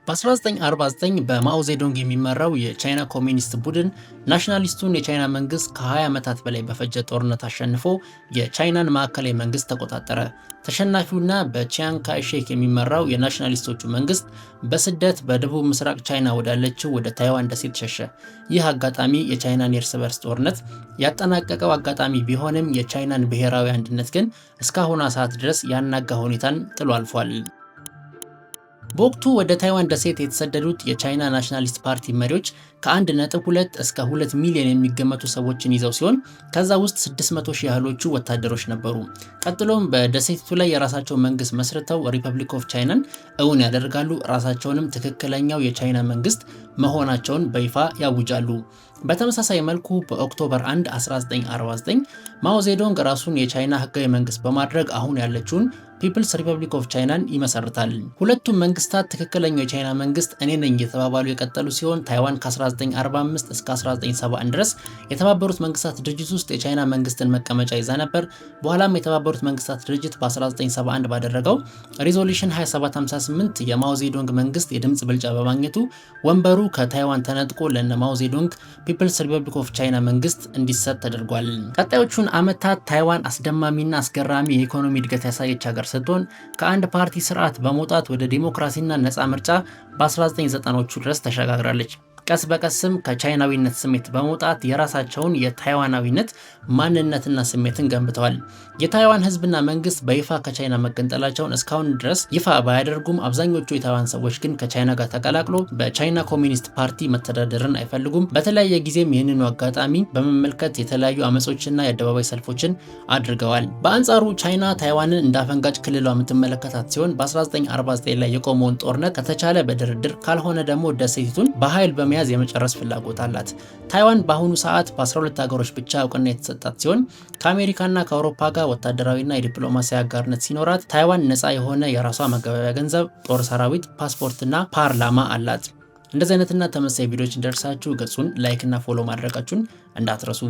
በ1949 በማኦ ዜዶንግ የሚመራው የቻይና ኮሚኒስት ቡድን ናሽናሊስቱን የቻይና መንግስት ከ20 ዓመታት በላይ በፈጀ ጦርነት አሸንፎ የቻይናን ማዕከላዊ መንግስት ተቆጣጠረ። ተሸናፊውና በቺያንግ ካይሼክ የሚመራው የናሽናሊስቶቹ መንግስት በስደት በደቡብ ምስራቅ ቻይና ወዳለችው ወደ ታይዋን ደሴት ሸሸ። ይህ አጋጣሚ የቻይናን የእርስ በርስ ጦርነት ያጠናቀቀው አጋጣሚ ቢሆንም የቻይናን ብሔራዊ አንድነት ግን እስካሁኗ ሰዓት ድረስ ያናጋ ሁኔታን ጥሎ አልፏል። በወቅቱ ወደ ታይዋን ደሴት የተሰደዱት የቻይና ናሽናሊስት ፓርቲ መሪዎች ከ1.2 እስከ 2 ሚሊዮን የሚገመቱ ሰዎችን ይዘው ሲሆን ከዛ ውስጥ 600 ሺህ ያህሎቹ ወታደሮች ነበሩ። ቀጥሎም በደሴቲቱ ላይ የራሳቸው መንግስት መስርተው ሪፐብሊክ ኦፍ ቻይናን እውን ያደርጋሉ። ራሳቸውንም ትክክለኛው የቻይና መንግስት መሆናቸውን በይፋ ያውጃሉ። በተመሳሳይ መልኩ በኦክቶበር 1 1949 ማኦ ዜዶንግ ራሱን የቻይና ህጋዊ መንግስት በማድረግ አሁን ያለችውን ፒፕልስ ሪፐብሊክ ኦፍ ቻይናን ይመሰርታል። ሁለቱም መንግስታት ትክክለኛው የቻይና መንግስት እኔ ነኝ እየተባባሉ የቀጠሉ ሲሆን ታይዋን ከ1945 እስከ 1971 ድረስ የተባበሩት መንግስታት ድርጅት ውስጥ የቻይና መንግስትን መቀመጫ ይዛ ነበር። በኋላም የተባበሩት መንግስታት ድርጅት በ1971 ባደረገው ሪዞሉሽን 2758 የማኦ ዜዶንግ መንግስት የድምጽ ብልጫ በማግኘቱ ወንበሩ ከታይዋን ተነጥቆ ለነ ማኦ ዜዶንግ ፒፕልስ ሪፐብሊክ ኦፍ ቻይና መንግስት እንዲሰጥ ተደርጓል። ቀጣዮቹን ዓመታት ታይዋን አስደማሚና አስገራሚ የኢኮኖሚ እድገት ያሳየች ሀገር ስትሆን ከአንድ ፓርቲ ስርዓት በመውጣት ወደ ዲሞክራሲና ነፃ ምርጫ በ1990ዎቹ ድረስ ተሸጋግራለች። ቀስ በቀስም ከቻይናዊነት ስሜት በመውጣት የራሳቸውን የታይዋናዊነት ማንነትና ስሜትን ገንብተዋል። የታይዋን ህዝብና መንግስት በይፋ ከቻይና መገንጠላቸውን እስካሁን ድረስ ይፋ ባያደርጉም አብዛኞቹ የታይዋን ሰዎች ግን ከቻይና ጋር ተቀላቅሎ በቻይና ኮሚኒስት ፓርቲ መተዳደርን አይፈልጉም። በተለያየ ጊዜም ይህንኑ አጋጣሚ በመመልከት የተለያዩ አመጾችና የአደባባይ ሰልፎችን አድርገዋል። በአንጻሩ ቻይና ታይዋንን እንደ አፈንጋጭ ክልሏ የምትመለከታት ሲሆን በ1949 ላይ የቆመውን ጦርነት ከተቻለ በድርድር ካልሆነ ደግሞ ደሴቲቱን በኃይል መያዝ የመጨረስ ፍላጎት አላት። ታይዋን በአሁኑ ሰዓት በ12 ሀገሮች ብቻ እውቅና የተሰጣት ሲሆን ከአሜሪካና ከአውሮፓ ጋር ወታደራዊና የዲፕሎማሲያዊ አጋርነት ሲኖራት ታይዋን ነፃ የሆነ የራሷ መገበያያ ገንዘብ፣ ጦር ሰራዊት፣ ፓስፖርትና ፓርላማ አላት። እንደዚህ አይነትና ተመሳሳይ ቪዲዮዎች እንደርሳችሁ ገጹን ላይክ እና ፎሎ ማድረጋችሁን እንዳትረሱ።